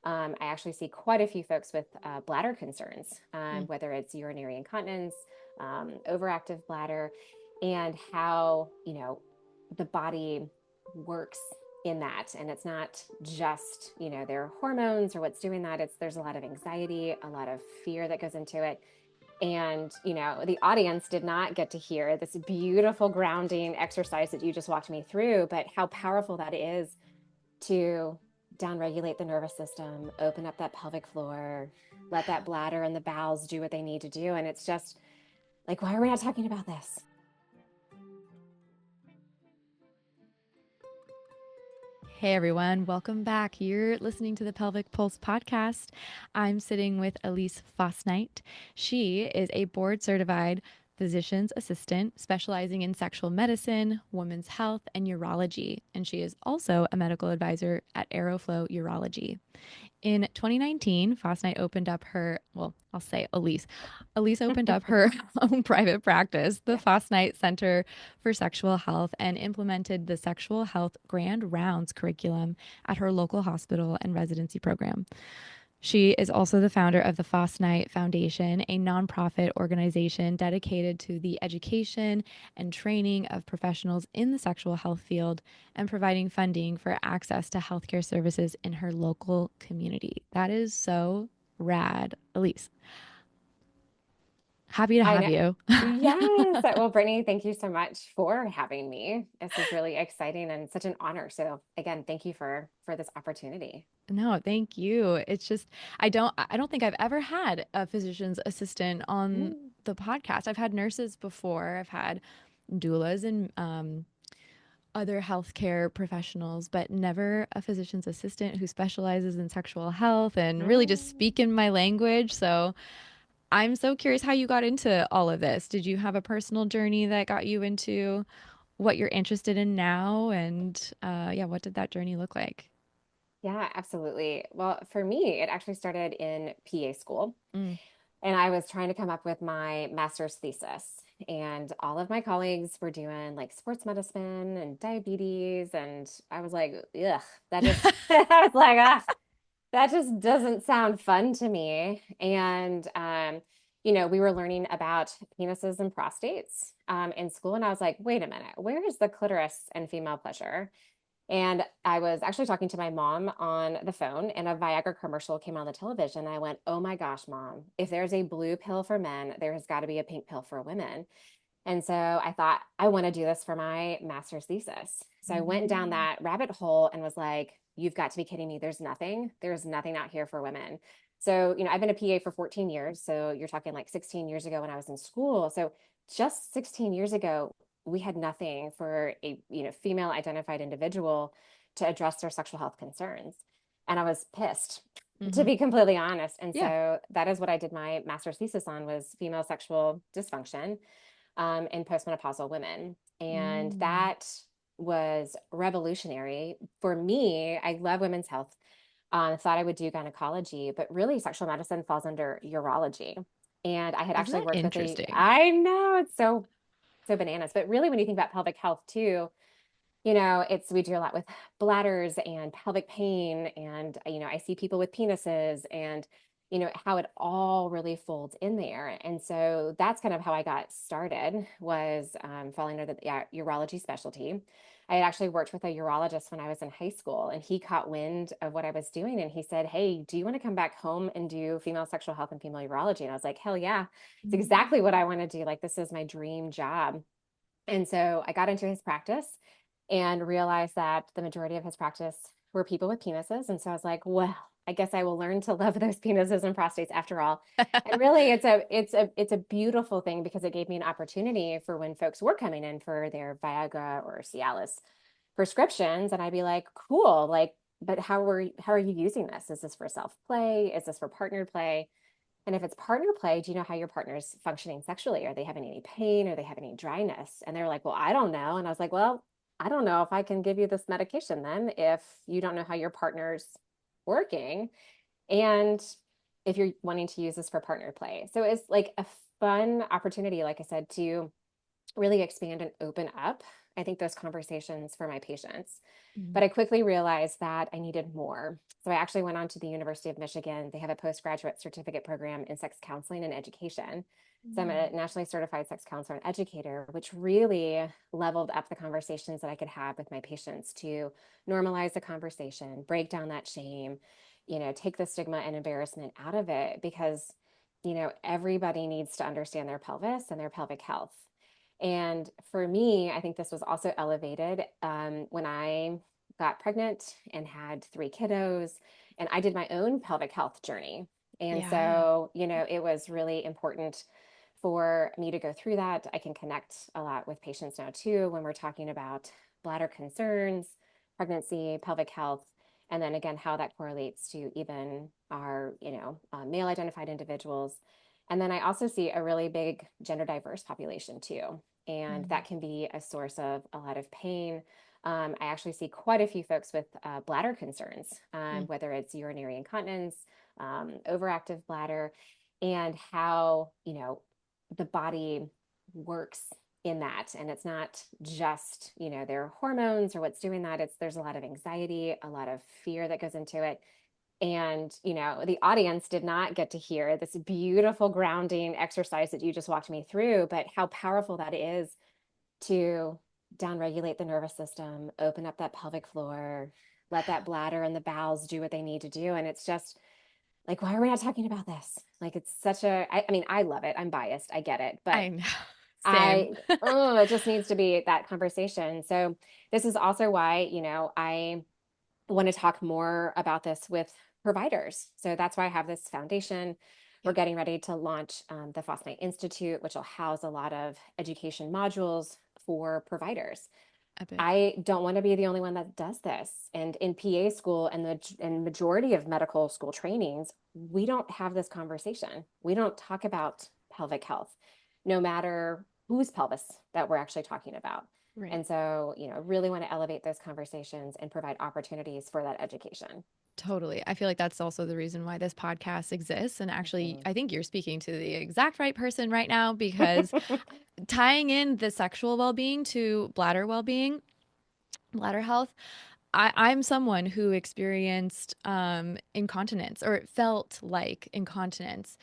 I actually see quite a few folks with bladder concerns, Mm. whether it's urinary incontinence, overactive bladder, and how, the body works in that. And it's not just, their hormones or what's doing that. There's a lot of anxiety, a lot of fear that goes into it. And, the audience did not get to hear this beautiful grounding exercise that you just walked me through, but how powerful that is to downregulate the nervous system, open up that pelvic floor, let that bladder and the bowels do what they need to do. And it's just like, why are we not talking about this? Hey everyone, welcome back. You're listening to the Pelvic Pulse podcast. I'm sitting with Aleece Fosnight. She is a board certified physician's assistant specializing in sexual medicine, women's health, and urology. And she is also a medical advisor at Aeroflow Urology. In 2019, Fosnight opened up her, well, I'll say Aleece. Aleece opened up her own private practice, the Yeah. Fosnight Center for Sexual Health, and implemented the Sexual Health Grand Rounds curriculum at her local hospital and residency program. She is also the founder of the Fosnight Foundation, a nonprofit organization dedicated to the education and training of professionals in the sexual health field and providing funding for access to healthcare services in her local community. That is so rad. Aleece, happy to I have know. you. Yes. Well, Brittany, thank you so much for having me. This is really exciting and such an honor. So again, thank you for this opportunity. No, thank you. It's just I don't think I've ever had a physician's assistant on Mm. the podcast. I've had nurses before. I've had doulas and other healthcare professionals, but never a physician's assistant who specializes in sexual health and really just Mm. speak in my language. So I'm so curious how you got into all of this. Did you have a personal journey that got you into what you're interested in now? And yeah, what did that journey look like? Yeah, absolutely. Well, for me, it actually started in PA school. Mm. And I was trying to come up with my master's thesis. And all of my colleagues were doing like sports medicine and diabetes. And I was like, ugh, that just, I was like, ah, that just doesn't sound fun to me. And, we were learning about penises and prostates in school. And I was like, wait a minute, where is the clitoris and female pleasure? And I was actually talking to my mom on the phone, and a Viagra commercial came on the television. I went, oh my gosh, mom, if there's a blue pill for men, there has got to be a pink pill for women. And so I thought, I want to do this for my master's thesis. So I went down Mm. that rabbit hole and was like, you've got to be kidding me. There's nothing out here for women. So, I've been a PA for 14 years. So you're talking like 16 years ago when I was in school. So just 16 years ago, we had nothing for a, female identified individual to address their sexual health concerns. And I was pissed, to Hmm. be completely honest. And Yeah. so that is what I did my master's thesis on, was female sexual dysfunction in postmenopausal women. And Mm. that was revolutionary for me. I love women's health. Thought I would do gynecology, but really sexual medicine falls under urology. And I had Isn't actually that worked with interesting? I know it's so bananas, but really when you think about pelvic health too, we do a lot with bladders and pelvic pain. And, I see people with penises and, how it all really folds in there. And so that's kind of how I got started, was falling under the urology specialty. I had actually worked with a urologist when I was in high school, and he caught wind of what I was doing. And he said, hey, do you want to come back home and do female sexual health and female urology? And I was like, hell yeah, it's exactly what I want to do. Like, this is my dream job. And so I got into his practice and realized that the majority of his practice were people with penises. And so I was like, well, I guess I will learn to love those penises and prostates after all. And really it's a beautiful thing, because it gave me an opportunity for when folks were coming in for their Viagra or Cialis prescriptions. And I'd be like, cool, like, but how are you using this? Is this for self play? Is this for partnered play? And if it's partner play, do you know how your partner's functioning sexually? Are they having any pain? Are they having any dryness? And they're like, well, I don't know. And I was like, well, I don't know if I can give you this medication then, if you don't know how your partner's working. And if you're wanting to use this for partner play. So it's like a fun opportunity, like I said, to really expand and open up I think, those conversations for my patients. Mhm. But I quickly realized that I needed more. So I actually went on to the University of Michigan. They have a postgraduate certificate program in sex counseling and education. So I'm a Mm. nationally certified sex counselor and educator, which really leveled up the conversations that I could have with my patients to normalize the conversation, break down that shame, take the stigma and embarrassment out of it because, everybody needs to understand their pelvis and their pelvic health. And for me, I think this was also elevated when I got pregnant and had three kiddos, and I did my own pelvic health journey. And Yeah. so, it was really important for me to go through that. I can connect a lot with patients now too when we're talking about bladder concerns, pregnancy, pelvic health, and then again, how that correlates to even our, male identified individuals. And then I also see a really big gender diverse population too. And Mm. that can be a source of a lot of pain. I actually see quite a few folks with bladder concerns, Mm. whether it's urinary incontinence, overactive bladder, and how, the body works in that. And it's not just, their hormones or what's doing that. There's a lot of anxiety, a lot of fear that goes into it. And, the audience did not get to hear this beautiful grounding exercise that you just walked me through, but how powerful that is to downregulate the nervous system, open up that pelvic floor, let that bladder and the bowels do what they need to do. And it's just like, why are we not talking about this? Like, it's such I mean, I love it. I'm biased. I get it. But I know. Same. I, oh, it just needs to be that conversation. So this is also why, I want to talk more about this with providers. So that's why I have this foundation. We're Yeah. getting ready to launch the Fosnight Institute, which will house a lot of education modules for providers. Epic. I don't want to be the only one that does this. And in PA school and the majority of medical school trainings, we don't have this conversation. We don't talk about pelvic health, no matter whose pelvis that we're actually talking about. Right. And so, really want to elevate those conversations and provide opportunities for that education. Totally. I feel like that's also the reason why this podcast exists. And actually, Mhm. I think you're speaking to the exact right person right now because tying in the sexual well being to bladder well being, bladder health, I'm someone who experienced incontinence or it felt like incontinence.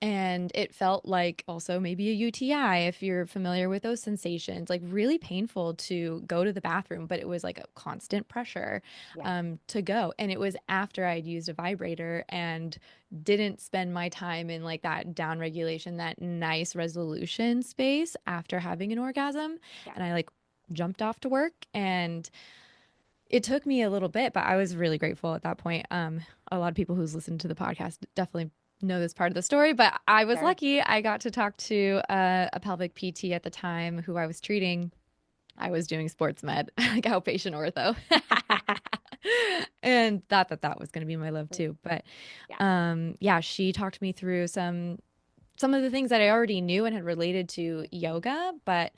And it felt like also maybe a UTI if you're familiar with those sensations, like really painful to go to the bathroom, but it was like a constant pressure Yeah. to go. And it was after I'd used a vibrator and didn't spend my time in like that down regulation, that nice resolution space after having an orgasm. Yeah. And I like jumped off to work and it took me a little bit, but I was really grateful at that point. A lot of people who's listened to the podcast definitely know this part of the story, but I was Sure. lucky. I got to talk to a pelvic PT at the time who I was treating. I was doing sports med, like outpatient ortho, and thought that that was going to be my love too. But Yeah. yeah, she talked me through some of the things that I already knew and had related to yoga, but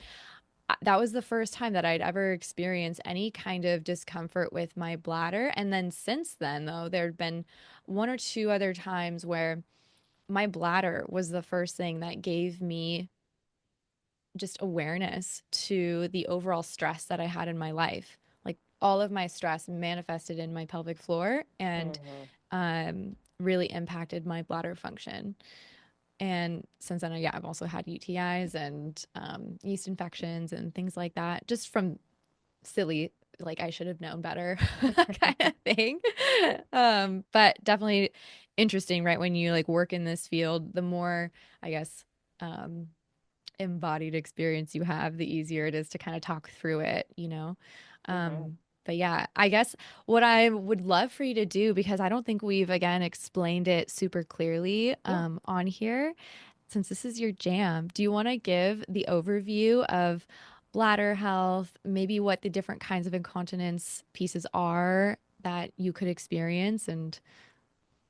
that was the first time that I'd ever experienced any kind of discomfort with my bladder. And then since then, though, there'd been one or two other times where my bladder was the first thing that gave me just awareness to the overall stress that I had in my life. Like all of my stress manifested in my pelvic floor and Hmm. really impacted my bladder function. And since then, yeah, I've also had UTIs and yeast infections and things like that, just from silly, like I should have known better kind of thing. But definitely interesting, right? When you like work in this field, the more, I guess, um, embodied experience you have, the easier it is to kind of talk through it, you know? Hmm. But yeah, I guess what I would love for you to do, because I don't think we've again explained it super clearly Yeah. on here, since this is your jam, do you want to give the overview of bladder health, maybe what the different kinds of incontinence pieces are that you could experience? And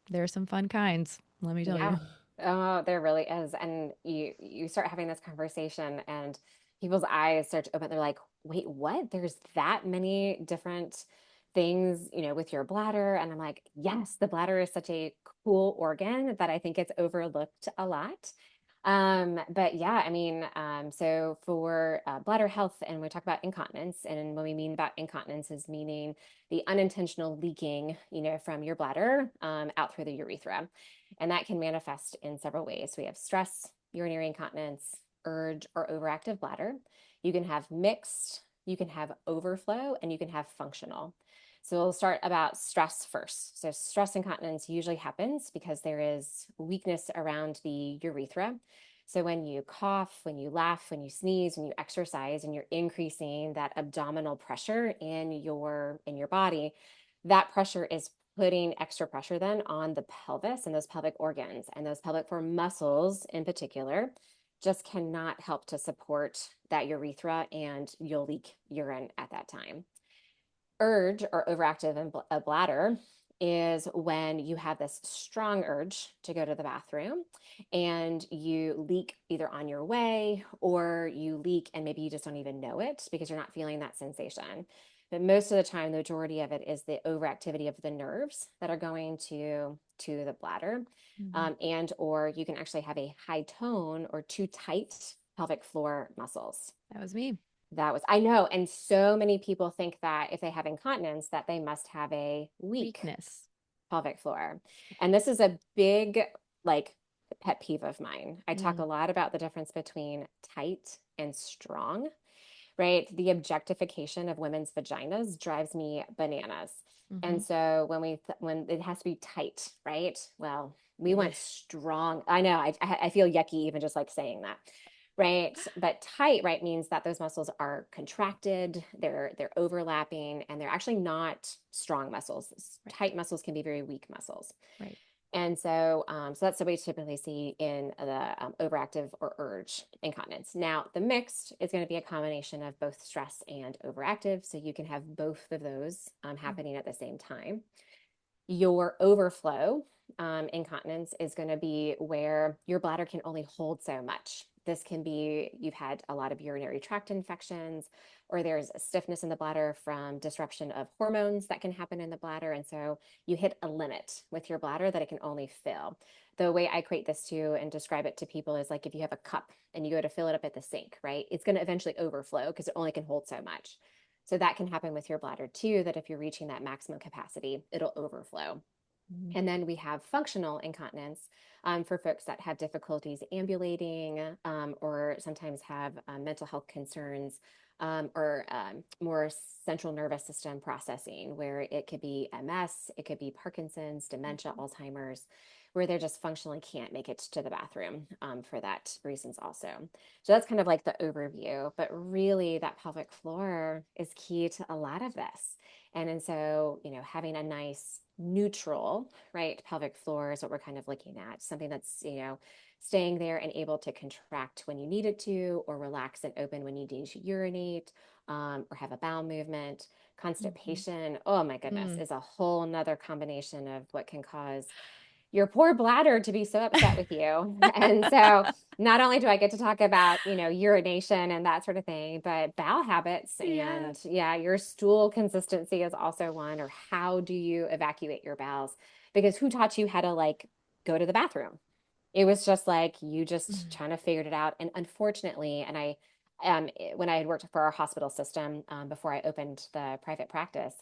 there are some fun kinds, let me tell Yeah. you. Oh, there really is. And you start having this conversation and people's eyes start to open. They're like, wait, what? There's that many different things, with your bladder. And I'm like, yes, the bladder is such a cool organ that I think it's overlooked a lot. But yeah, I mean, so for bladder health, and we talk about incontinence, and what we mean about incontinence is meaning the unintentional leaking, from your bladder out through the urethra. And that can manifest in several ways. We have stress, urinary incontinence, urge, or overactive bladder. You can have mixed, you can have overflow, and you can have functional. So we'll start about stress first. So stress incontinence usually happens because there is weakness around the urethra. So when you cough, when you laugh, when you sneeze, when you exercise, and you're increasing that abdominal pressure in your body, that pressure is putting extra pressure then on the pelvis and those pelvic organs, and those pelvic floor muscles in particular just cannot help to support that urethra, and you'll leak urine at that time. Urge or overactive in a bladder is when you have this strong urge to go to the bathroom and you leak either on your way, or you leak and maybe you just don't even know it because you're not feeling that sensation. But most of the time, the majority of it is the overactivity of the nerves that are going to the bladder, Mm-hmm. and or you can actually have a high tone or too tight pelvic floor muscles. That was me. I know. And so many people think that if they have incontinence, that they must have a weak Weakness. pelvic floor. And this is a big, like, pet peeve of mine. I talk a Mm. lot about the difference between tight and strong, right? The objectification of women's vaginas drives me bananas. Mm-hmm. And so when it has to be tight, right? Well, we Ugh. want strong. I know. I feel yucky even just like saying that. Right. But tight, right, means that those muscles are contracted, they're overlapping, and they're actually not strong muscles. Right. Tight muscles can be very weak muscles. Right. And so that's the way to typically see in the overactive or urge incontinence. Now, the mixed is going to be a combination of both stress and overactive. So you can have both of those happening at the same time. Your overflow incontinence is going to be where your bladder can only hold so much. This can be you've had a lot of urinary tract infections, or there's a stiffness in the bladder from disruption of hormones that can happen in the bladder. And so you hit a limit with your bladder that it can only fill. The way I create this to and describe it to people is like if you have a cup and you go to fill it up at the sink, right? It's going to eventually overflow because it only can hold so much. So that can happen with your bladder too, that if you're reaching that maximum capacity, it'll overflow. Mm-hmm. And then we have functional incontinence for folks that have difficulties ambulating, or sometimes have mental health concerns, or more central nervous system processing, where it could be MS, it could be Parkinson's, dementia, Alzheimer's, where they just functionally can't make it to the bathroom for that reasons also. So that's kind of like the overview, but really that pelvic floor is key to a lot of this. And so, having a nice neutral, right, pelvic floor is what we're kind of looking at. Something that's, staying there and able to contract when you need it to, or relax and open when you need to urinate, or have a bowel movement. Mm-hmm. Constipation, oh my goodness, Mm. is a whole nother combination of what can cause your poor bladder to be so upset with you. And so not only do I get to talk about, urination and that sort of thing, but bowel habits, Yeah. and yeah, your stool consistency is also one, or how do you evacuate your bowels? Because who taught you how to like go to the bathroom? It was just like you just Mm. kind of figured it out. And unfortunately, and when I had worked for our hospital system before I opened the private practice,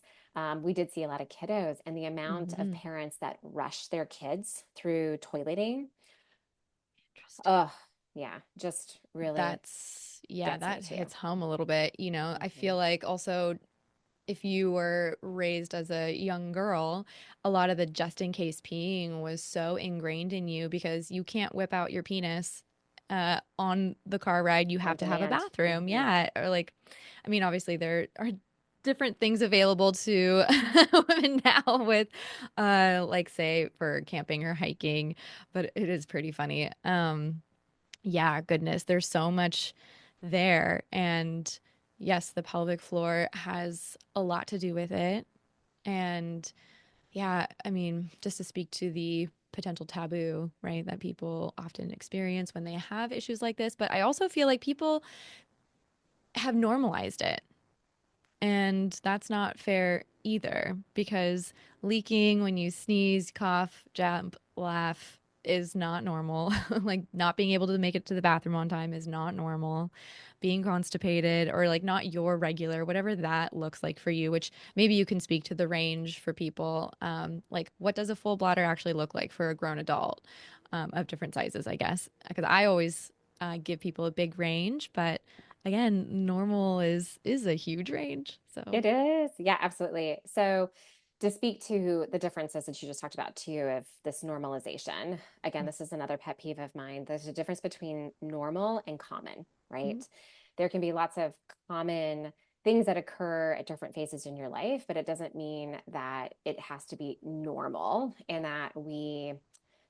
we did see a lot of kiddos, and the amount of Mm-hmm. parents that rush their kids through toileting, Interesting. oh, yeah, just really Yeah, gets me that too. hits home a little bit. I Mhm. feel like also if you were raised as a young girl, a lot of the just in case peeing was so ingrained in you because you can't whip out your penis on the car ride. You On have to have a demand. bathroom. Hmm. Yeah. Or like, I mean, obviously there are different things available to women now with, like, say, for camping or hiking, but it is pretty funny. Yeah, goodness, there's so much there. And yes, the pelvic floor has a lot to do with it. And yeah, I mean, just to speak to the potential taboo, right, that people often experience when they have issues like this, but I also feel like people have normalized it. And that's not fair either because leaking when you sneeze, cough, jump, laugh, is not normal. Like not being able to make it to the bathroom on time is not normal. Being constipated or like not your regular, whatever that looks like for you, which maybe you can speak to the range for people. Like what does a full bladder actually look like for a grown adult of different sizes, I guess? Because I always give people a big range, but again, normal is a huge range. So, It is. Yeah, absolutely. So, to speak to the differences that you just talked about too of this normalization, again, this is another pet peeve of mine. There's a difference between normal and common, mhm, right? There can be lots of common things that occur at different phases in your life, but it doesn't mean that it has to be normal and that we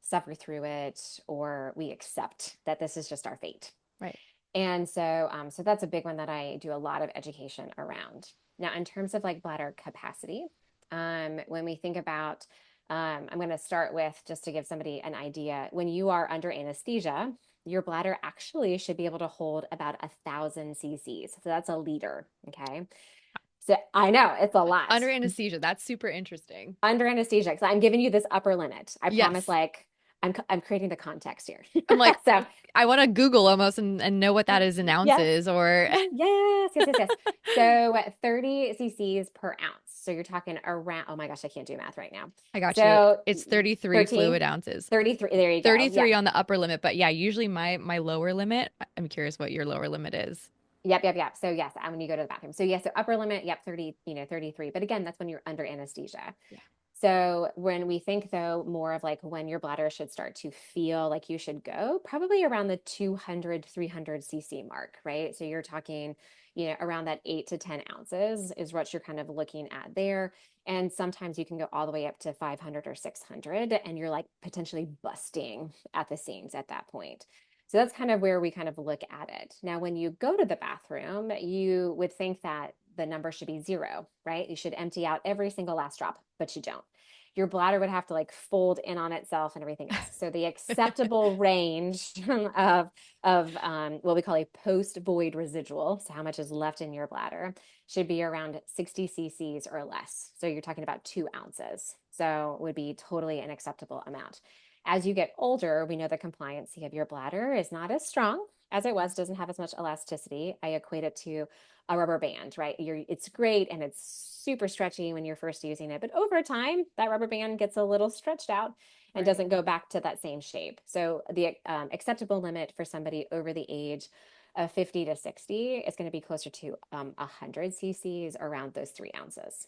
suffer through it or we accept that this is just our fate. right. And so that's a big one that I do a lot of education around. Now, in terms of like bladder capacity, when we think about, I'm going to start with just to give somebody an idea. When you are under anesthesia, your bladder actually should be able to hold about 1,000 cc's. So that's a liter. Okay. So I know it's a lot Under anesthesia, that's super interesting. under anesthesia. So I'm giving you this upper limit. I promise, Yes. like, I'm creating the context here. I'm like, So I want to Google almost and know what that is in yes. ounces or Yes, yes, yes, yes. So 30 cc's per ounce. So you're talking around, oh my gosh, I can't do math right now. I got you. So It's 33 13, fluid ounces. 33. There you go. Yeah. 33 on the upper limit, but yeah, usually my lower limit, I'm curious what your lower limit is. Yep, yep, yep. So yes, when you go to the bathroom. So yes, so upper limit, yep, 30, 33. But again, that's when you're under anesthesia. Yeah. So when we think though more of like when your bladder should start to feel like you should go, probably around the 200, 300 cc mark, right? So you're talking, around that 8 to 10 ounces is what you're kind of looking at there. And sometimes you can go all the way up to 500 or 600 and you're like potentially busting at the seams at that point. So that's kind of where we kind of look at it. Now, when you go to the bathroom, you would think that the number should be zero, right? You should empty out every single last drop, but you don't. Your bladder would have to like fold in on itself and everything else. So the acceptable range of what we call a post void residual, so how much is left in your bladder, should be around 60 cc's or less. So you're talking about 2 ounces. So it would be totally an acceptable amount. As you get older, we know the compliancy of your bladder is not as strong as it was, doesn't have as much elasticity. I equate it to a rubber band, right? It's great and it's super stretchy when you're first using it, but over time, that rubber band gets a little stretched out and Right. doesn't go back to that same shape. So the acceptable limit for somebody over the age of 50 to 60 is going to be closer to 100 cc's, around those 3 ounces.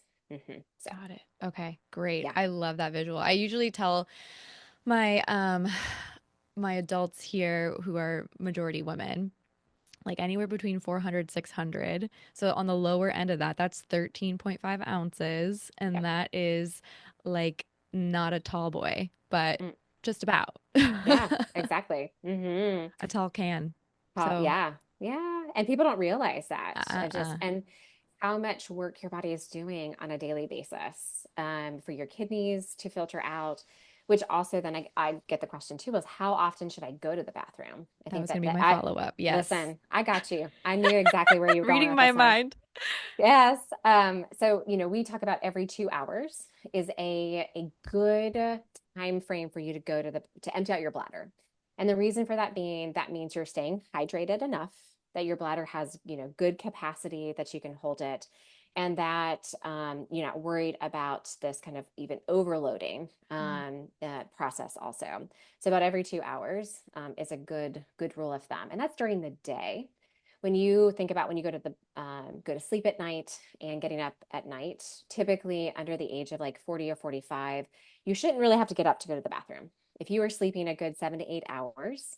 So Got it. Okay, great. yeah, I love that visual. I usually tell my my adults here who are majority women like anywhere between 400 600. So on the lower end of that, that's 13.5 ounces and yep. that is like not a tall boy, but Mm, just about yeah, a exactly. tall can. So Yeah, yeah. And people don't realize that. uh And how much work your body is doing on a daily basis for your kidneys to filter out, which also then I get the question too was how often should I go to the bathroom? I that think was gonna that be that my I follow-up. Yes. listen, I got you. I knew exactly where you were going Reading with my this one. mind. Yes. So we talk about every 2 hours is a good time frame for you to go to empty out your bladder. And the reason for that being that means you're staying hydrated enough, that your bladder has, good capacity that you can hold it, and that you're not worried about this kind of even overloading Mm, process also. So about every 2 hours is a good rule of thumb. And that's during the day. When you think about when you go to sleep at night and getting up at night, typically under the age of like 40 or 45, you shouldn't really have to get up to go to the bathroom. If you are sleeping a good 7 to 8 hours,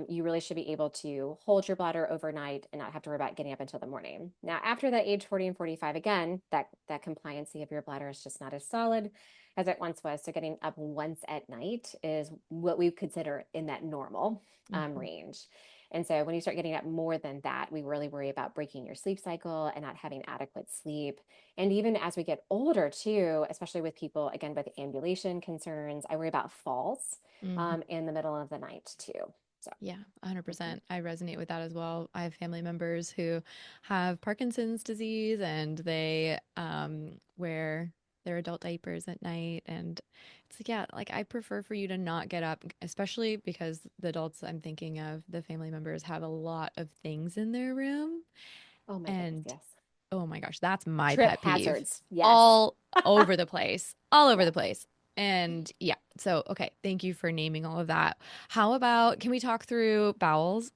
you really should be able to hold your bladder overnight and not have to worry about getting up until the morning. Now, after that age 40 and 45, again, that compliancy of your bladder is just not as solid as it once was. So getting up once at night is what we consider in that normal mhm, range. And so when you start getting up more than that, we really worry about breaking your sleep cycle and not having adequate sleep. And even as we get older, too, especially with people, again, with ambulation concerns, I worry about falls mhm. in the middle of the night, too. So, Yeah, mhm. 100%. I resonate with that as well. I have family members who have Parkinson's disease and they wear their adult diapers at night. And it's like, yeah, like I prefer for you to not get up, especially because the adults I'm thinking of, the family members, have a lot of things in their room. Oh my goodness, And yes. oh my gosh, that's my Trip pet peeve. hazards. Yes. All over the place, all over the Yes. place. And yeah, so okay, thank you for naming all of that. How about, can we talk through bowels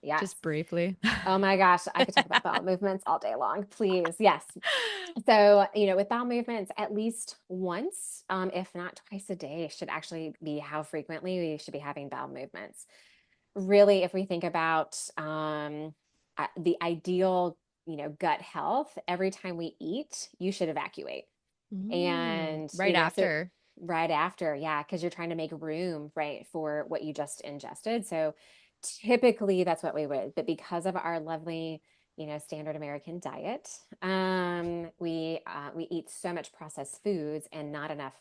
Yes. just briefly? Oh my gosh, I could talk about bowel movements all day long. Please. Yes. So, with bowel movements, at least once, if not twice a day, should actually be how frequently we should be having bowel movements. Really, if we think about the ideal, gut health, every time we eat, you should evacuate. And, Right so after. right after, yeah, because you're trying to make room, right, for what you just ingested. So typically that's what we would, but because of our lovely, standard American diet, we eat so much processed foods and not enough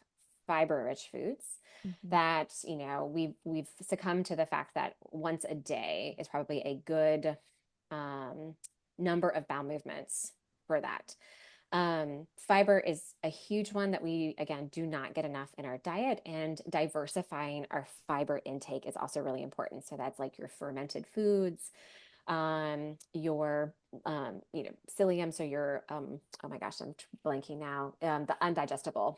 fiber-rich foods Mhm. that, we've succumbed to the fact that once a day is probably a good um, number of bowel movements for that. Fiber is a huge one that we, again, do not get enough in our diet, and diversifying our fiber intake is also really important. So that's like your fermented foods, your, psyllium. So your, oh my gosh, I'm blanking now, the undigestible,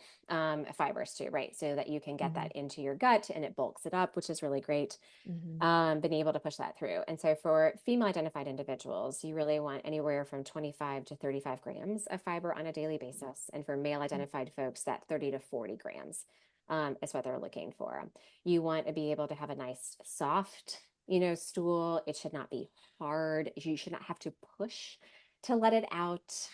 fibers too, right? So that you can get Mhm. that into your gut and it bulks it up, which is really great, Mhm. been able to push that through. And so for female identified individuals, you really want anywhere from 25 to 35 grams of fiber on a daily basis. And for male identified folks, that 30 to 40 grams is what they're looking for. You want to be able to have a nice, soft, stool. It should not be hard. You should not have to push to let it out.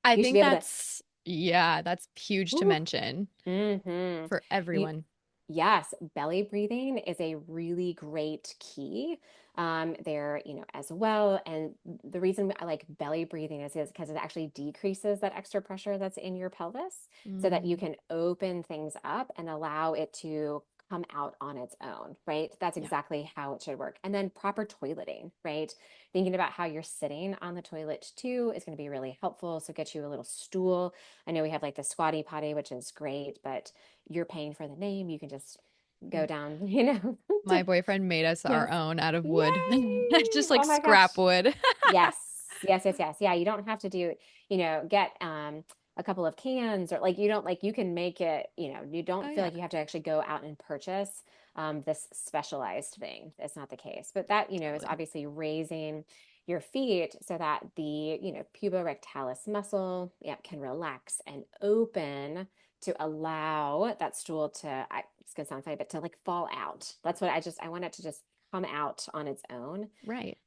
I You should be think able to, that's, yeah, that's huge to whew, mention mm-hmm. for You everyone. Yes, belly breathing is a really great key there, as well. And the reason I like belly breathing is because it actually decreases that extra pressure that's in your pelvis so that you Mm, can open things up and allow it to come out on its own, right? That's yeah. exactly how it should work. And then proper toileting, right? Thinking about how you're sitting on the toilet too is going to be really helpful. So get you a little stool. I know we have like the squatty potty, which is great, but you're paying for the name. You can just go down, My boyfriend made us our yes. own out of wood, Yay. just like Oh my gosh. scrap wood. Yes. Yes, yes, yes. Yeah, you don't have to do, get a couple of cans, or like you don't, like you can make it, you Oh, don't feel yeah, like you have to actually go out and purchase this specialized thing. That's not the case. But that, is totally. obviously raising your feet so that the, puborectalis muscle, yeah, can relax and open to allow that stool to, it's gonna sound funny, but to like fall out. That's what I want it to just come out on its own Right.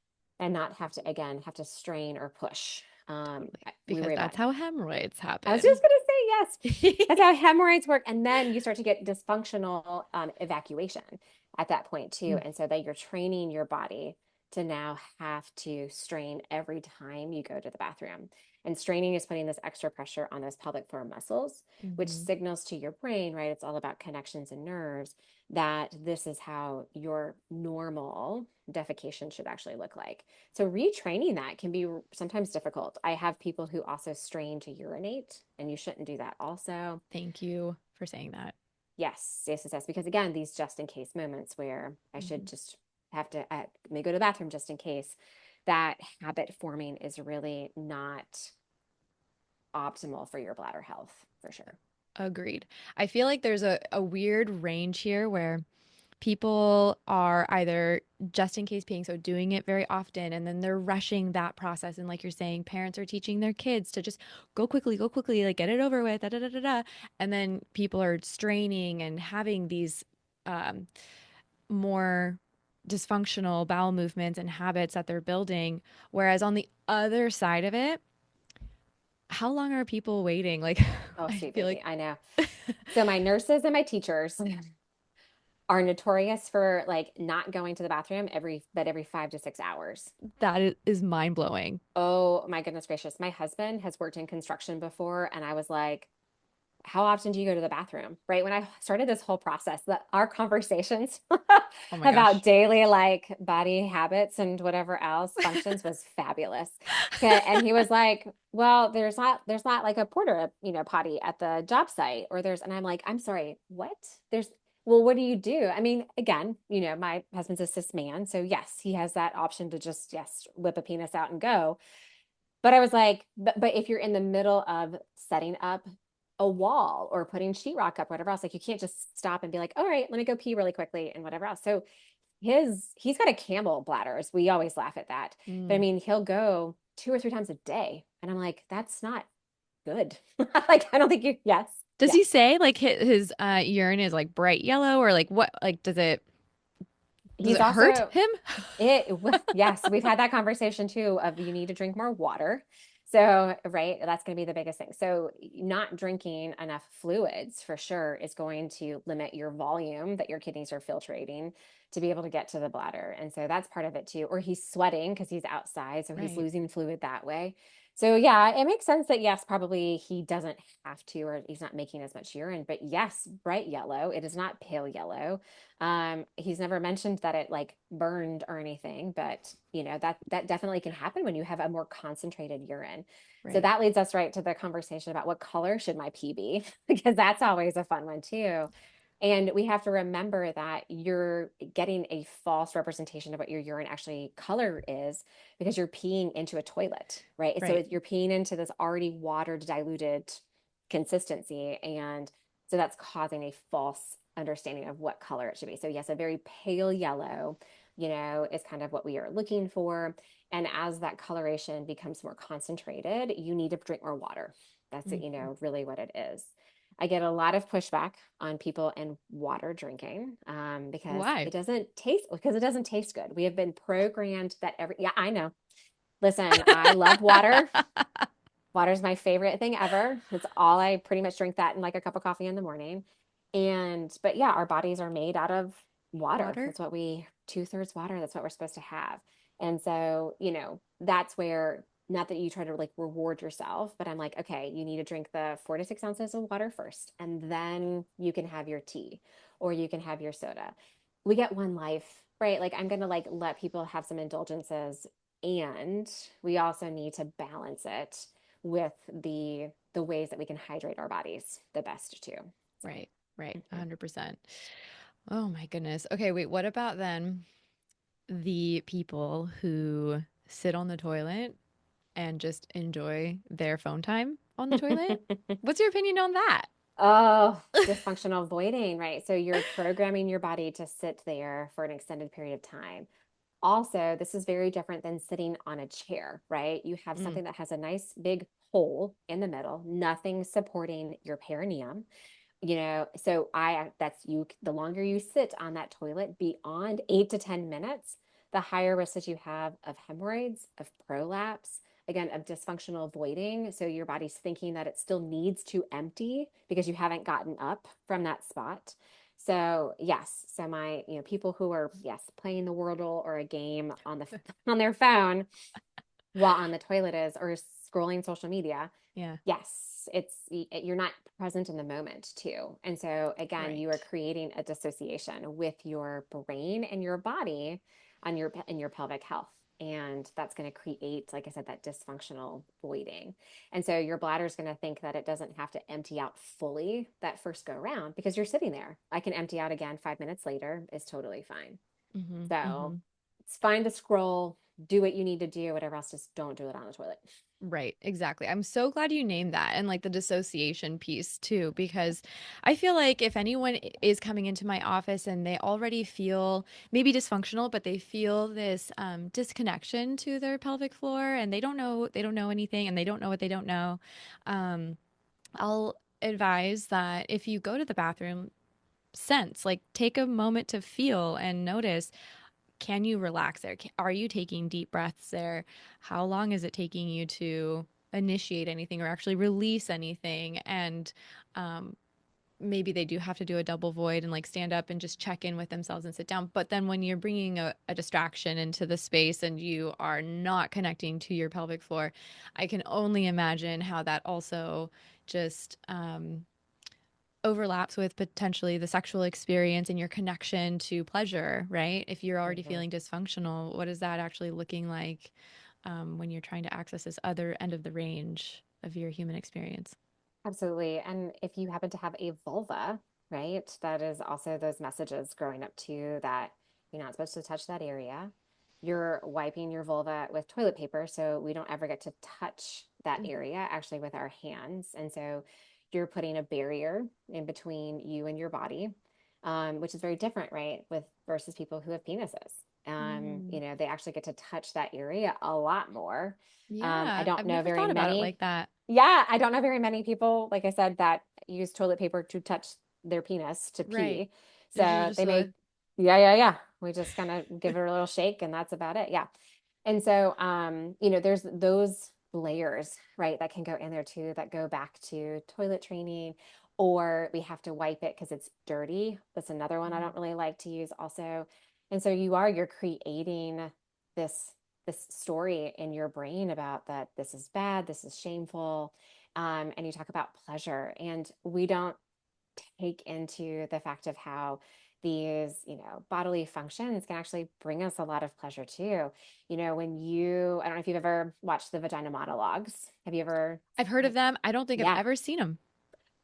and not have to, again, have to strain or push. Totally. We Because worry about, that's how hemorrhoids I was happen. just gonna say yes. That's how hemorrhoids work. And then you start to get dysfunctional evacuation at that point too. Mm, And so that you're training your body to now have to strain every time you go to the bathroom. And straining is putting this extra pressure on those pelvic floor muscles, which mhm. signals to your brain, right? It's all about connections and nerves, that this is how your normal defecation should actually look like. So retraining that can be sometimes difficult. I have people who also strain to urinate, and you shouldn't do that also. Thank you for saying that. Yes, yes, yes, yes. Because again, these just in case moments where I should Mhm. just have to may go to the bathroom just in case, that habit forming is really not optimal for your bladder health for sure. Agreed. I feel like there's a weird range here where people are either just in case peeing, so doing it very often, and then they're rushing that process. And like you're saying, parents are teaching their kids to just go quickly, like get it over with, da da da da da. And then people are straining and having these um, more dysfunctional bowel movements and habits that they're building. Whereas on the other side of it, how long are people waiting? Like, Oh, I sweet feel baby, like I know. So my nurses and my teachers are notorious for like not going to the bathroom every 5 to 6 hours. that is mind blowing. Oh my goodness gracious. My husband has worked in construction before, and I was like, how often do you go to the bathroom? Right. When I started this whole process, our conversations Oh my about gosh. daily like body habits and whatever else functions was fabulous. And he was like, well, there's not like a porter, potty at the job site or and I'm like, I'm sorry, what? Well, what do you do? I mean, again, my husband's a cis man. So yes, he has that option to just, yes, whip a penis out and go. But I was like, but if you're in the middle of setting up a wall or putting sheetrock up, whatever else, like you can't just stop and be like, all right, let me go pee really quickly and whatever else. So he's got a camel bladders. We always laugh at that. But I Mm. mean, he'll go 2 or 3 times a day. And I'm like, that's not good. Like, I don't think yes, Does yes. he say like his urine is like bright yellow or like what like does He's it hurt also him? yes, we've had that conversation too of you need to drink more water. So, right, that's going to be the biggest thing. So, not drinking enough fluids for sure is going to limit your volume that your kidneys are filtrating to be able to get to the bladder. And so that's part of it too. Or he's sweating because he's outside, so he's Right. losing fluid that way. So, yeah, it makes sense that yes, probably he doesn't have to or he's not making as much urine, but yes, bright yellow. It is not pale yellow. He's never mentioned that it like burned or anything, but that definitely can happen when you have a more concentrated urine. So Right. that leads us right to the conversation about what color should my pee be, because that's always a fun one too. And we have to remember that you're getting a false representation of what your urine actually color is because you're peeing into a toilet, right? So Right. you're peeing into this already watered, diluted consistency. And so that's causing a false understanding of what color it should be. So, yes, a very pale yellow, is kind of what we are looking for. And as that coloration becomes more concentrated, you need to drink more water. That's, Mhm. really what it is. I get a lot of pushback on people and water drinking Why? because it doesn't taste good. We have been programmed that yeah, I know. Listen, I love water. Water's my favorite thing ever. It's all I pretty much drink that in like a cup of coffee in the morning. But yeah, our bodies are made out of water. Water? That's what 2/3 water. That's what we're supposed to have. And so, that's where, not that you try to like reward yourself, but I'm like, okay, you need to drink the 4 to 6 ounces of water first, and then you can have your tea or you can have your soda. We get one life, right? Like, I'm going to like let people have some indulgences, and we also need to balance it with the ways that we can hydrate our bodies the best too. So, Right. Right. mhm. 100%. Oh my goodness. Okay, wait, what about then the people who sit on the toilet and just enjoy their phone time on the toilet? What's your opinion on that? Oh, dysfunctional voiding, right? So you're programming your body to sit there for an extended period of time. Also, this is very different than sitting on a chair, right? You have Mm, something that has a nice big hole in the middle, nothing supporting your perineum. So that's you, the longer you sit on that toilet beyond 8 to 10 minutes, the higher risk that you have of hemorrhoids, of prolapse, again, of dysfunctional voiding. So your body's thinking that it still needs to empty because you haven't gotten up from that spot. So yes, so my, people who are, yes, playing the Wordle or a game on on their phone while on the toilet is, or scrolling social media, yeah. yes, you're not present in the moment too. And so again, you are Right. creating a dissociation with your brain and your body on your in your pelvic health. And that's going to create, like I said, that dysfunctional voiding. And so your bladder is going to think that it doesn't have to empty out fully that first go around because you're sitting there. I can empty out again 5 minutes later is totally fine. Mm-hmm. So Mm-hmm. it's fine to scroll, do what you need to do, whatever else, just don't do it on the toilet. Right, exactly. I'm so glad you named that and like the dissociation piece too, because I feel like if anyone is coming into my office and they already feel maybe dysfunctional, but they feel this disconnection to their pelvic floor and they don't know anything and they don't know what they don't know, um, I'll advise that if you go to the bathroom, sense, like take a moment to feel and notice, can you relax there? Are you taking deep breaths there? How long is it taking you to initiate anything or actually release anything? And um, maybe they do have to do a double void and like stand up and just check in with themselves and sit down. But then when you're bringing a distraction into the space and you are not connecting to your pelvic floor, I can only imagine how that also just overlaps with potentially the sexual experience and your connection to pleasure, right? If you're already Mhm. feeling dysfunctional, what is that actually looking like when you're trying to access this other end of the range of your human experience? Absolutely. And if you happen to have a vulva, right, that is also those messages growing up too that you're not supposed to touch that area. You're wiping your vulva with toilet paper, so we don't ever get to touch that Mhm. area actually with our hands. And so you're putting a barrier in between you and your body, which is very different, right, with versus people who have penises. Mm. They actually get to touch that area a lot more. I Yeah, don't I've know never very thought about it many. like that. Yeah, I don't know very many people, like I said, that use toilet paper to touch their penis to Right. pee. It's So just they a, may, yeah, yeah, yeah. We just kind of give it a little shake and that's about it. Yeah. And so, there's those layers, right, that can go in there too, that go back to toilet training, or we have to wipe it because it's dirty. That's another one I Mhm. don't really like to use also. And so you're creating this this story in your brain about that this is bad, this is shameful. And you talk about pleasure, and we don't take into the fact of how these, bodily functions can actually bring us a lot of pleasure too. I don't know if you've ever watched the vagina monologues. Have you ever? I've heard of them. I don't think I've Yeah. ever seen them.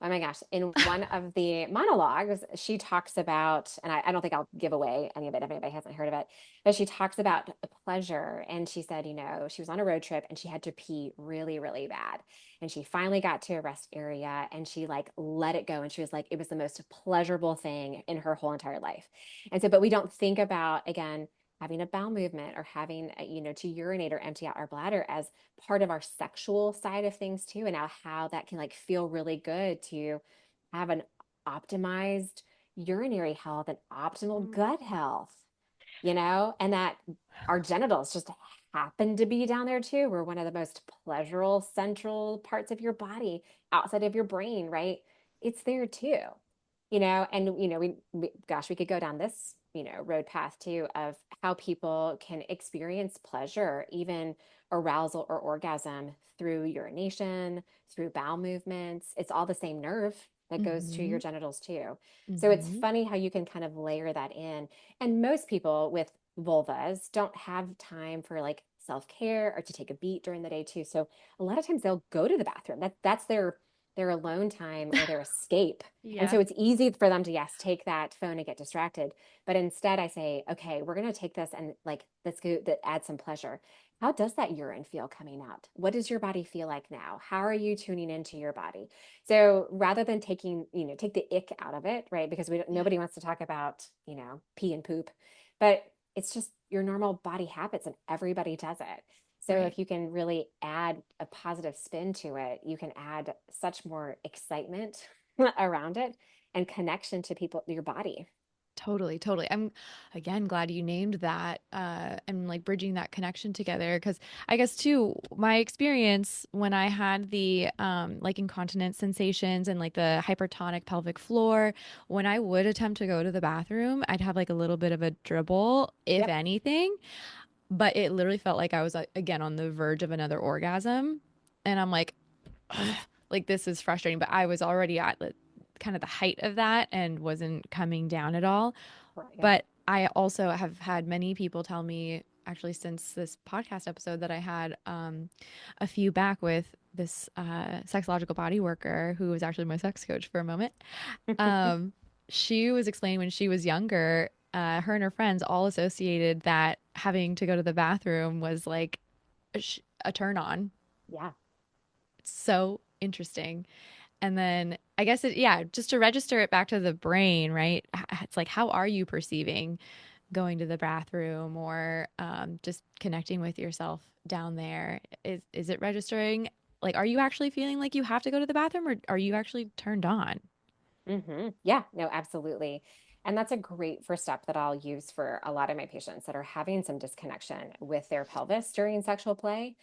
Oh my gosh. In one of the monologues, she talks about, and I don't think I'll give away any of it if anybody hasn't heard of it, but she talks about pleasure. And she said, she was on a road trip and she had to pee really, really bad. And she finally got to a rest area and she like let it go. And she was like, it was the most pleasurable thing in her whole entire life. And so, but we don't think about, again, having a bowel movement or having, to urinate or empty out our bladder as part of our sexual side of things too, and now how that can like feel really good to have an optimized urinary health and optimal Mm. gut health, and that our genitals just happen to be down there too. We're one of the most pleasurable central parts of your body outside of your brain, right? It's there too, and gosh, we could go down this, road path too of how people can experience pleasure, even arousal or orgasm through urination, through bowel movements. It's all the same nerve that goes to your Mhm. genitals too. So it's Mhm. funny how you can kind of layer that in. And most people with vulvas don't have time for like self-care or to take a beat during the day too. So a lot of times they'll go to the bathroom. That's their alone time or their escape. And Yeah. so it's easy for them to, yes, take that phone and get distracted. But instead I say, okay, we're going to take this and like, let's go that add some pleasure. How does that urine feel coming out? What does your body feel like now? How are you tuning into your body? So rather than take the ick out of it, right? Because Yeah. nobody wants to talk about, pee and poop, but it's just your normal body habits and everybody does it. So Right. if you can really add a positive spin to it, you can add such more excitement around it and connection to people, your body. Totally, totally. I'm again glad you named that and like bridging that connection together because I guess too my experience when I had the like incontinence sensations and like the hypertonic pelvic floor, when I would attempt to go to the bathroom, I'd have like a little bit of a dribble, if Yep. anything, but it literally felt like I was again on the verge of another orgasm, and I'm like, ugh, like this is frustrating, but I was already at kind of the height of that and wasn't coming down at all. Right. Yep. But I also have had many people tell me, actually, since this podcast episode that I had a few back with this sexological body worker who was actually my sex coach for a moment. Um, she was explaining when she was younger, her and her friends all associated that having to go to the bathroom was like a turn on. Yeah. So interesting. And then I guess yeah, just to register it back to the brain, right? It's like, how are you perceiving going to the bathroom or just connecting with yourself down there? Is it registering? Like, are you actually feeling like you have to go to the bathroom or are you actually turned on? Yeah, no, absolutely. And that's a great first step that I'll use for a lot of my patients that are having some disconnection with their pelvis during sexual play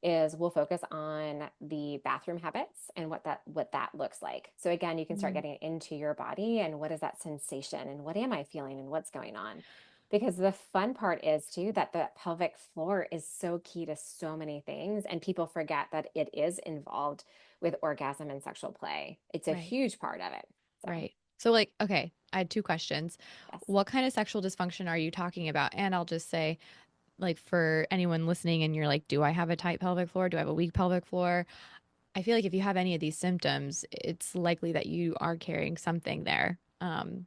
is we'll focus on the bathroom habits and what that looks like. So again, you can start Mm. getting into your body and what is that sensation and what am I feeling and what's going on? Because the fun part is too that the pelvic floor is so key to so many things and people forget that it is involved with orgasm and sexual play. It's a Right. huge part of it. Right. So, like, okay, I had two questions. Yes. What kind of sexual dysfunction are you talking about? And I'll just say, like, for anyone listening and you're like, do I have a tight pelvic floor? Do I have a weak pelvic floor? I feel like if you have any of these symptoms, it's likely that you are carrying something there,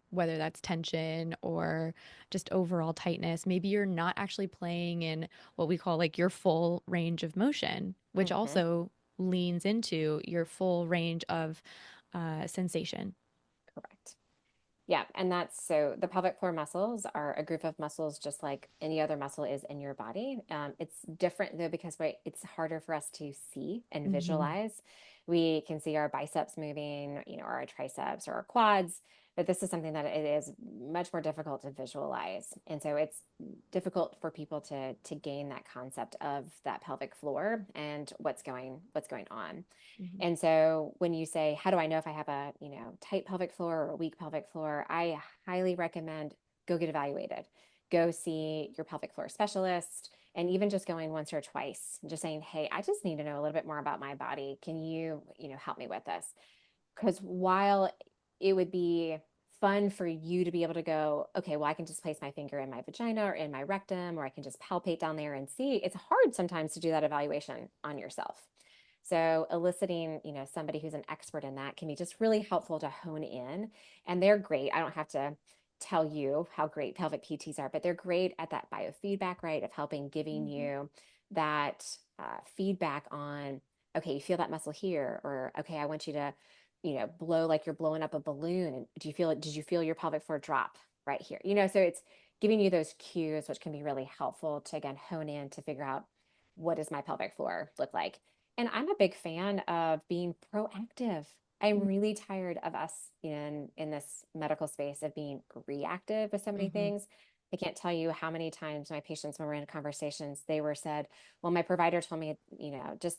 whether that's tension or just overall tightness. Maybe you're not actually playing in what we call like your full range of motion, which Hmm. also leans into your full range of sensation. Correct. Yeah, and that's so the pelvic floor muscles are a group of muscles just like any other muscle is in your body. It's different though because right, it's harder for us to see and Mm-hmm. visualize. We can see our biceps moving, or our triceps or our quads, but this is something that it is much more difficult to visualize. And so it's difficult for people to gain that concept of that pelvic floor and what's going on. Mm-hmm. And so when you say, how do I know if I have a, tight pelvic floor or a weak pelvic floor? I highly recommend go get evaluated. Go see your pelvic floor specialist and even just going once or twice, just saying, hey, I just need to know a little bit more about my body. Can you, help me with this? Because while it would be fun for you to be able to go, okay, well, I can just place my finger in my vagina or in my rectum, or I can just palpate down there and see, it's hard sometimes to do that evaluation on yourself. So eliciting, somebody who's an expert in that can be just really helpful to hone in. And they're great. I don't have to tell you how great pelvic PTs are, but they're great at that biofeedback, right? Of helping, giving Mm-hmm. you that feedback on, okay, you feel that muscle here, or okay, I want you to, blow like you're blowing up a balloon. And did you feel your pelvic floor drop right here? So it's giving you those cues, which can be really helpful to again hone in to figure out what does my pelvic floor look like. And I'm a big fan of being proactive. I'm really tired of us in this medical space of being reactive with so many Mm-hmm. things. I can't tell you how many times my patients, when we're in conversations, they were said, well, my provider told me, just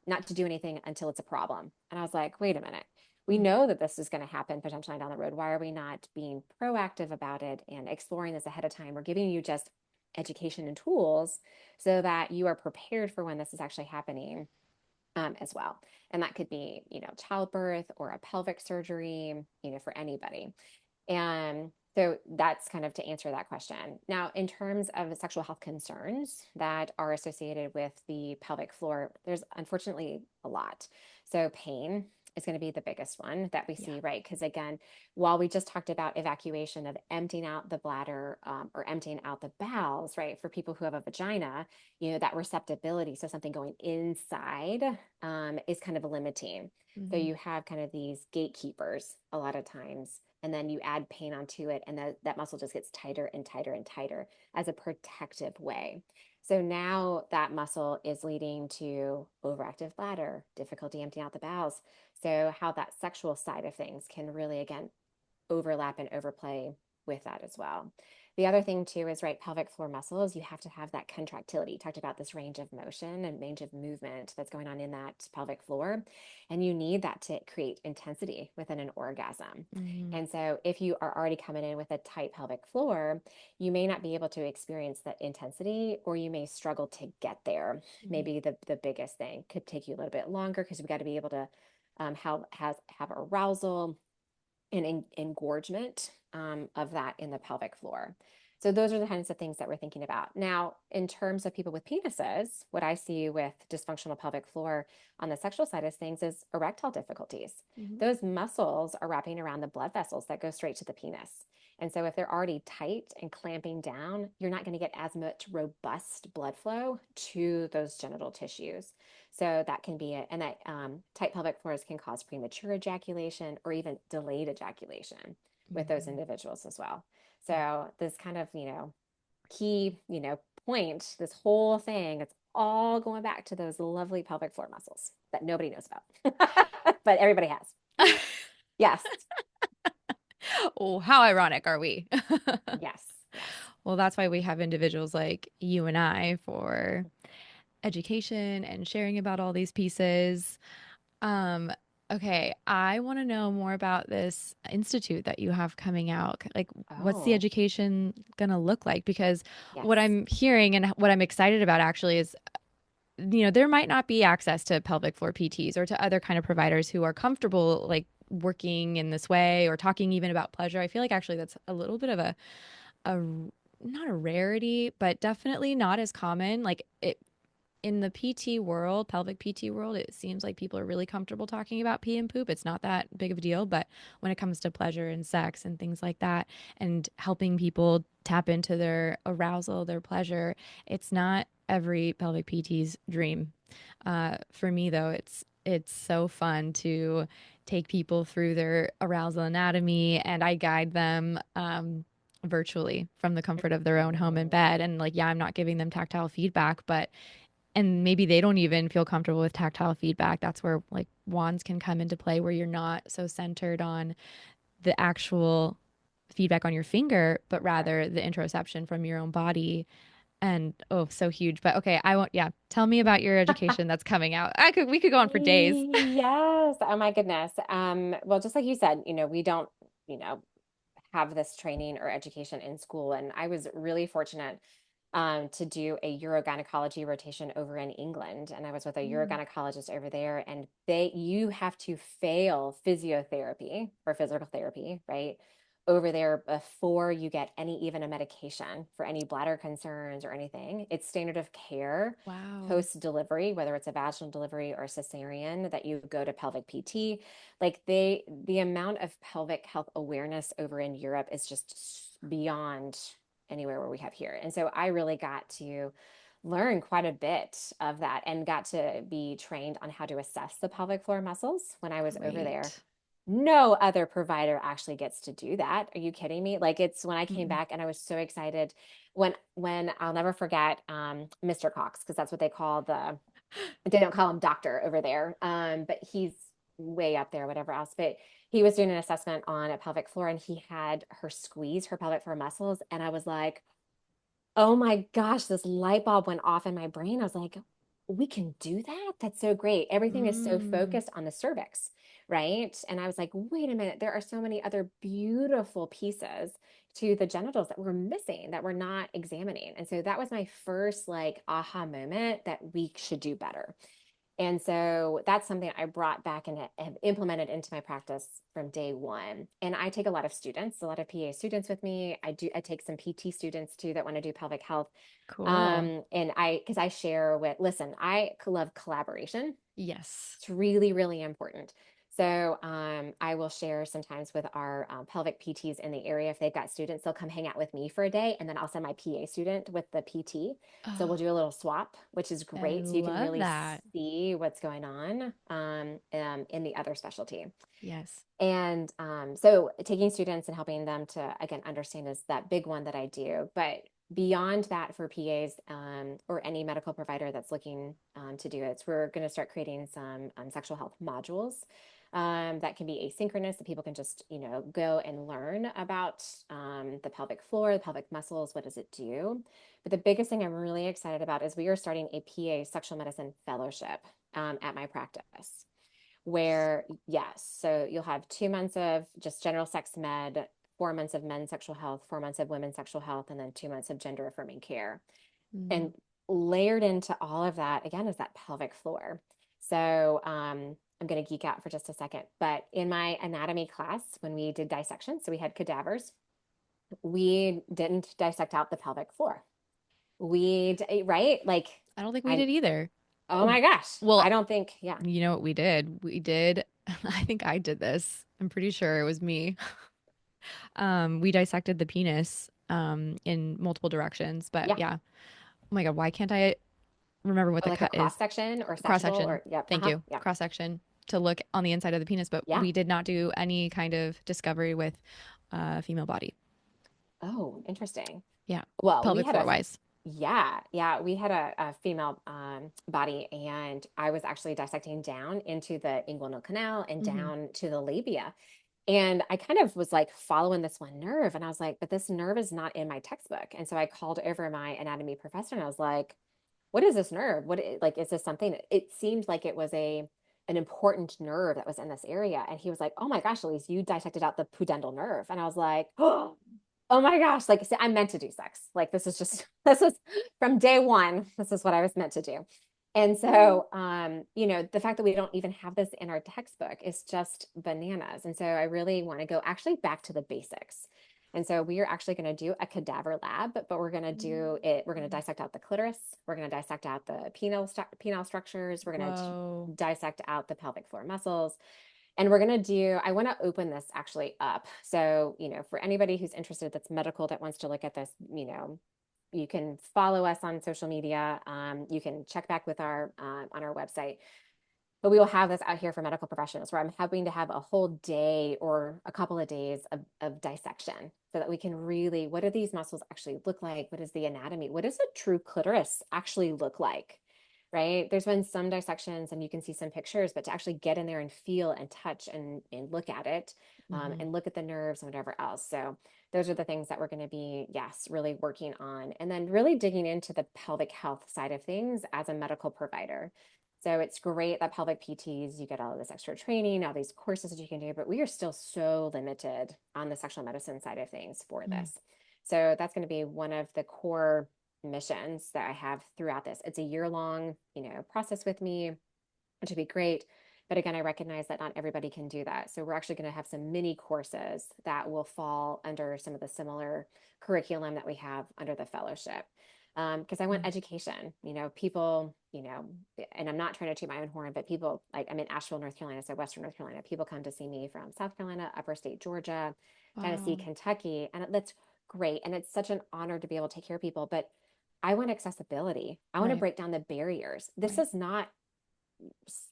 not to do anything until it's a problem. And I was like, wait a minute. We know that this is going to happen potentially down the road. Why are we not being proactive about it and exploring this ahead of time? We're giving you just education and tools so that you are prepared for when this is actually happening as well. And that could be, childbirth or a pelvic surgery, for anybody. And so that's kind of to answer that question. Now, in terms of sexual health concerns that are associated with the pelvic floor, there's unfortunately a lot. So, pain is going to be the biggest one that we Yeah. see, right? Because again, while we just talked about evacuation of emptying out the bladder or emptying out the bowels, right, for people who have a vagina, that receptibility, so something going inside is kind of limiting. So Mm-hmm. you have kind of these gatekeepers a lot of times, and then you add pain onto it, and that muscle just gets tighter and tighter and tighter as a protective way. So now that muscle is leading to overactive bladder, difficulty emptying out the bowels. So how that sexual side of things can really, again, overlap and overplay with that as well. The other thing too is right, pelvic floor muscles, you have to have that contractility. You talked about this range of motion and range of movement that's going on in that pelvic floor. And you need that to create intensity within an orgasm. Mm-hmm. And so if you are already coming in with a tight pelvic floor, you may not be able to experience that intensity, or you may struggle to get there. Mm-hmm. Maybe the biggest thing could take you a little bit longer because we've got to be able to have arousal and engorgement of that in the pelvic floor. So those are the kinds of things that we're thinking about. Now, in terms of people with penises, what I see with dysfunctional pelvic floor on the sexual side of things is erectile difficulties. Mm-hmm. Those muscles are wrapping around the blood vessels that go straight to the penis. And so if they're already tight and clamping down, you're not going to get as much robust blood flow to those genital tissues. So that can be it. And that tight pelvic floors can cause premature ejaculation or even delayed ejaculation with those Mm-hmm. individuals as well. So this kind of, key, point, this whole thing, it's all going back to those lovely pelvic floor muscles that nobody knows about, but everybody has. Yes. Oh, how ironic are we? Yes. Yes. Well, that's why we have individuals like you and I for education and sharing about all these pieces. Um, okay, I want to know more about this institute that you have coming out. Like, what's the Oh, education gonna look like? Because what yes. I'm hearing and what I'm excited about actually is, there might not be access to pelvic floor PTs or to other kind of providers who are comfortable like working in this way or talking even about pleasure. I feel like actually that's a little bit of a not a rarity, but definitely not as common. Like it in the PT world, pelvic PT world, it seems like people are really comfortable talking about pee and poop. It's not that big of a deal, but when it comes to pleasure and sex and things like that, and helping people tap into their arousal, their pleasure, it's not every pelvic PT's dream. For me, though, it's so fun to take people through their arousal anatomy, and I guide them virtually from the comfort of their own home in bed. And like, yeah, I'm not giving them tactile feedback, but and maybe they don't even feel comfortable with tactile feedback. That's where like wands can come into play, where you're not so centered on the actual feedback on your finger, but Right. rather the interoception from your own body. And oh, so huge. But okay, I won't, yeah. Tell me about your education that's coming out. We could go on for days. Yes. Oh my goodness. Well, just like you said, we don't, you know, have this training or education in school. And I was really fortunate to do a urogynecology rotation over in England. And I was with a Mm. urogynecologist over there, and you have to fail physiotherapy or physical therapy, right? Over there before you get even a medication for any bladder concerns or anything. It's standard of care Wow. post delivery, whether it's a vaginal delivery or cesarean, that you go to pelvic PT. Like the amount of pelvic health awareness over in Europe is just beyond anywhere where we have here. And so I really got to learn quite a bit of that and got to be trained on how to assess the pelvic floor muscles when I was over there. Great. No other provider actually gets to do that. Are you kidding me? Like, it's when I came Mm-mm. back and I was so excited when I'll never forget Mr. Cox, because that's what they don't call him doctor over there. But he's way up there, whatever else. But he was doing an assessment on a pelvic floor, and he had her squeeze her pelvic floor muscles. And I was like, oh my gosh, this light bulb went off in my brain. I was like, we can do that? That's so great. Everything is so Mm. focused on the cervix, right? And I was like, wait a minute, there are so many other beautiful pieces to the genitals that we're missing, that we're not examining. And so that was my first like aha moment that we should do better. And so that's something I brought back and have implemented into my practice from day one. And I take a lot of students, a lot of PA students with me. I take some PT students too that want to do pelvic health. Cool. And because I share listen, I love collaboration. Yes. It's really, really important. So I will share sometimes with our pelvic PTs in the area. If they've got students, they'll come hang out with me for a day, and then I'll send my PA student with the PT. So we'll Oh, do a little swap, which is I great. So you can love really that. see what's going on in the other specialty. Yes. And so taking students and helping them to, again, understand is that big one that I do. But beyond that, for PAs or any medical provider that's looking to do it, so we're going to start creating some sexual health modules that can be asynchronous, that people can just, go and learn about the pelvic floor, the pelvic muscles, what does it do? But the biggest thing I'm really excited about is we are starting a PA sexual medicine fellowship at my practice, where yes, so you'll have 2 months of just general sex med, 4 months of men's sexual health, 4 months of women's sexual health, and then 2 months of gender affirming care. Mm. And layered into all of that again is that pelvic floor. So I'm going to geek out for just a second, but in my anatomy class, when we did dissection, so we had cadavers, we didn't dissect out the pelvic floor. Right, like, I don't think we I did either. oh Oh, my gosh, I well, don't think, yeah. you know what we did? We did, I think I did this. I'm pretty sure it was me. We dissected the penis in multiple directions, but Yeah. yeah. Oh my God, why can't I remember what Oh, the like a cut cross is? section or Cross sagittal section. or yep. Thank you. Yeah. Cross section to look on the inside of the penis, but Yeah. we did not do any kind of discovery with female body. Oh, interesting. Yeah. Well, we Pelvic had floor wise. we had a female body, and I was actually dissecting down into the inguinal canal and Mm-hmm. down to the labia. And I kind of was like following this one nerve, and I was like, but this nerve is not in my textbook. And so I called over my anatomy professor, and I was like, what is this nerve? Like, is this something? It seemed like it was an important nerve that was in this area. And he was like, oh my gosh, Aleece, you dissected out the pudendal nerve. And I was like, oh my gosh, like, see, I'm meant to do sex. Like, this is just, this was from day one, this is what I was meant to do. And so, the fact that we don't even have this in our textbook is just bananas. And so I really want to go actually back to the basics. And so we are actually going to do a cadaver lab, but we're going to do it. We're going to dissect out the clitoris. We're going to dissect out the penile structures. We're going to Whoa. dissect out the pelvic floor muscles. And we're going to I want to open this actually up. So, for anybody who's interested, that's medical, that wants to look at this, you can follow us on social media. You can check back with our on our website. But we will have this out here for medical professionals where I'm hoping to have a whole day or a couple of days of dissection so that we can really, what do these muscles actually look like? What is the anatomy? What does a true clitoris actually look like? Right? There's been some dissections and you can see some pictures, but to actually get in there and feel and touch and look at it, Mm-hmm. and look at the nerves and whatever else. So those are the things that we're going to be, yes, really working on. And then really digging into the pelvic health side of things as a medical provider. So it's great that pelvic PTs, you get all of this extra training, all these courses that you can do, but we are still so limited on the sexual medicine side of things for Mm. this. So that's going to be one of the core missions that I have throughout this. It's a year-long, process with me, which would be great. But again, I recognize that not everybody can do that. So we're actually going to have some mini courses that will fall under some of the similar curriculum that we have under the fellowship. Because I want Mm. education, people, and I'm not trying to toot my own horn, but people, like, I'm in Asheville, North Carolina, so Western North Carolina, people come to see me from South Carolina, upper state Georgia, Tennessee, Wow. Kentucky, and that's great. And it's such an honor to be able to take care of people. But I want accessibility. I want to Right. break down the barriers. This Right. is not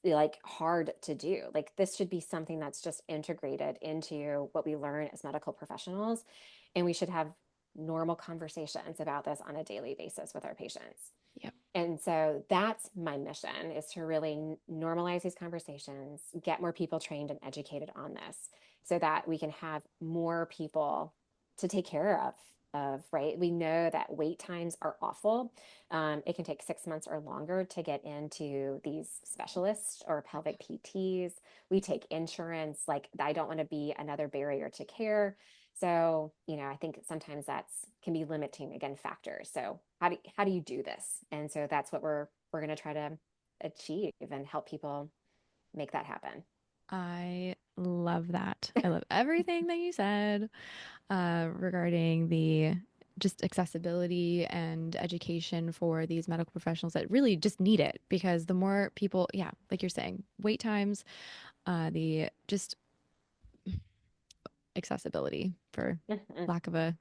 like hard to do. Like, this should be something that's just integrated into what we learn as medical professionals, and we should have normal conversations about this on a daily basis with our patients. Yep. And so that's my mission, is to really normalize these conversations, get more people trained and educated on this so that we can have more people to take care of, right? We know that wait times are awful. It can take 6 months or longer to get into these specialists or pelvic PTs. We take insurance. Like, I don't want to be another barrier to care. So, I think sometimes that's can be limiting, again, factors. So how do you do this? And so that's what we're going to try to achieve and help people make that happen. I love that. I love everything that you said regarding the just accessibility and education for these medical professionals that really just need it because the more people, yeah, like you're saying, wait times, the just accessibility for Mhm. lack of a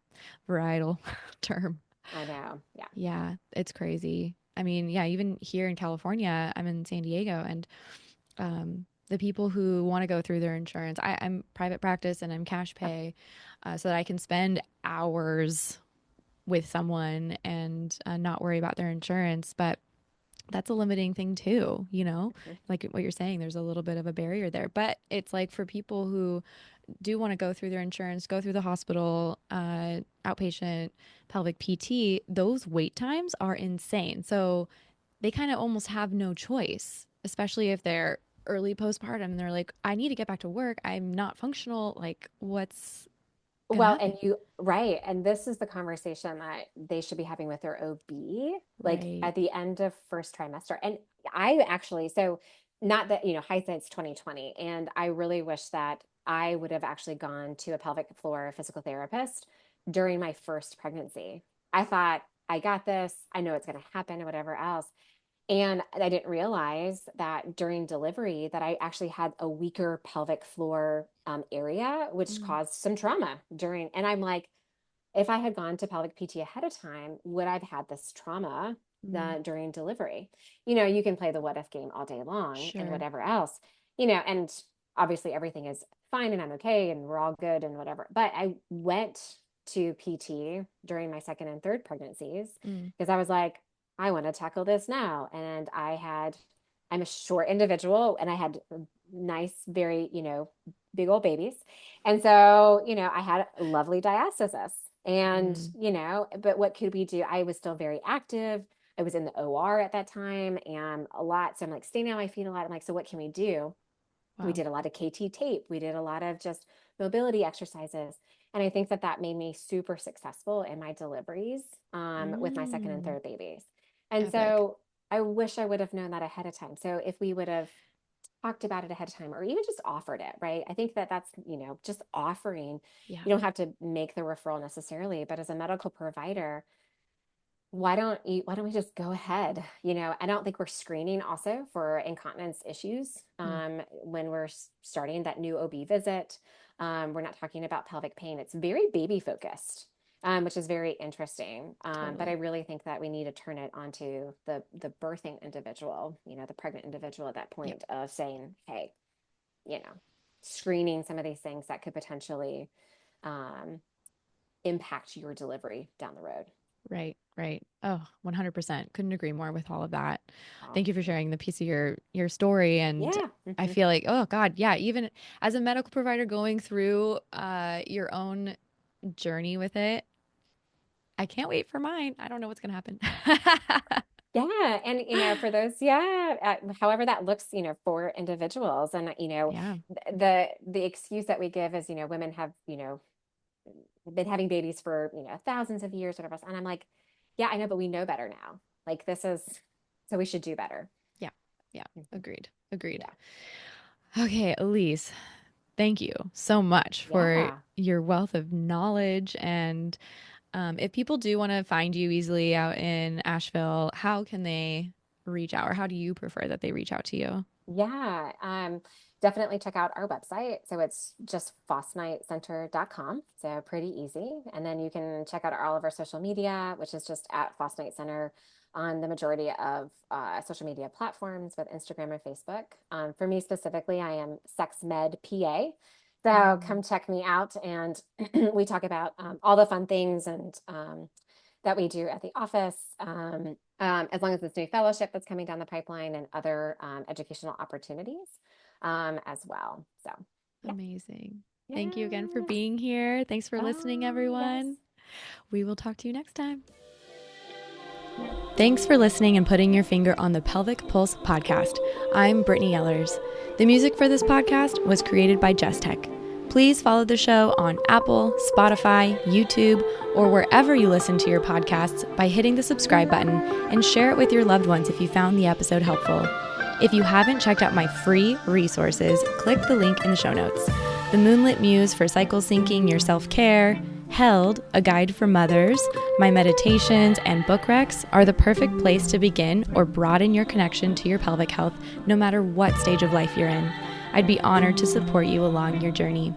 varietal term. I know. Yeah. Yeah, it's crazy. I mean, yeah, even here in California, I'm in San Diego, and the people who want to go through their insurance, I'm private practice and I'm cash pay, so that I can spend hours with someone and not worry about their insurance. But that's a limiting thing too, you know? Mhm. Like what you're saying, there's a little bit of a barrier there. But it's like for people who do want to go through their insurance, go through the hospital, outpatient, pelvic PT, those wait times are insane. So they kind of almost have no choice, especially if they're early postpartum and they're like, I need to get back to work. I'm not functional. Like, what's going to Well, and happen? right. And this is the conversation that they should be having with their OB, like Right. at the end of first trimester. And I actually, so not that, hindsight's 2020. And I really wish that I would have actually gone to a pelvic floor physical therapist during my first pregnancy. I thought, I got this. I know it's going to happen, or whatever else. And I didn't realize that during delivery that I actually had a weaker pelvic floor area, which Mm, caused some trauma during. And I'm like, if I had gone to pelvic PT ahead of time, would I've had this trauma mm, during delivery? You can play the what if game all day long and sure. whatever else, and obviously everything is fine and I'm okay and we're all good and whatever. But I went to PT during my second and third pregnancies Mm, because I was like, I want to tackle this now. And I'm a short individual and I had nice, very, big old babies. And so, I had lovely diastasis. And, mm, but what could we do? I was still very active. I was in the OR at that time and a lot. So I'm like staying on my feet a lot. I'm like, so what can we do? We wow. did a lot of KT tape. We did a lot of just mobility exercises. And I think that that made me super successful in my deliveries with my second and Mm, third babies. And epic. so I wish I would have known that ahead of time. So if we would have talked about it ahead of time or even just offered it, right? I think that that's, just offering. Yeah. You don't have to make the referral necessarily, but as a medical provider, why don't we just go ahead? I don't think we're screening also for incontinence issues Mm, when we're starting that new OB visit. We're not talking about pelvic pain. It's very baby focused, which is very interesting. But I totally. really think that we need to turn it onto the birthing individual, the pregnant individual at that Yep. point of saying, hey, you know, screening some of these things that could potentially um, impact your delivery down the road. Right, right. Oh, 100%. Couldn't agree more with all of that. Oh, Thank you for yeah. sharing the piece of your story. And Yeah. I feel like, oh God, yeah, even as a medical provider going through your own journey with it, I can't wait for mine. I don't know what's gonna happen. Yeah. And, for those, yeah, however that looks, for individuals. And, Yeah, the excuse that we give is, women have, been having babies for, thousands of years, whatever else. And I'm like, yeah, I know, but we know better now. Like this is, so we should do better. yeah, yeah. Mhm. Agreed. Agreed. Yeah. Okay, Aleece, thank you so much for Yeah. your wealth of knowledge. And if people do want to find you easily out in Asheville, how can they reach out, or how do you prefer that they reach out to you? Yeah, definitely check out our website. So it's just fosnightcenter.com. So pretty easy. And then you can check out all of our social media, which is just at Fosnight Center on the majority of social media platforms with Instagram and Facebook. For me specifically, I am SexMed PA. So Mm, come check me out, and we talk about all the fun things and that we do at the office, as long as it's new fellowship that's coming down the pipeline and other educational opportunities as well. So, yeah. amazing. Thank you again for Yeah. being here. Thanks for listening, Oh, yes. everyone. We will talk to you next time. Thanks for listening and putting your finger on the Pelvic Pulse podcast. I'm Brittany Yellers. The music for this podcast was created by Just Tech. Please follow the show on Apple, Spotify, YouTube, or wherever you listen to your podcasts by hitting the subscribe button, and share it with your loved ones if you found the episode helpful. If you haven't checked out my free resources, click the link in the show notes. The Moonlit Muse for cycle syncing your self-care, Held, a guide for mothers, my meditations, and book recs are the perfect place to begin or broaden your connection to your pelvic health, no matter what stage of life you're in. I'd be honored to support you along your journey.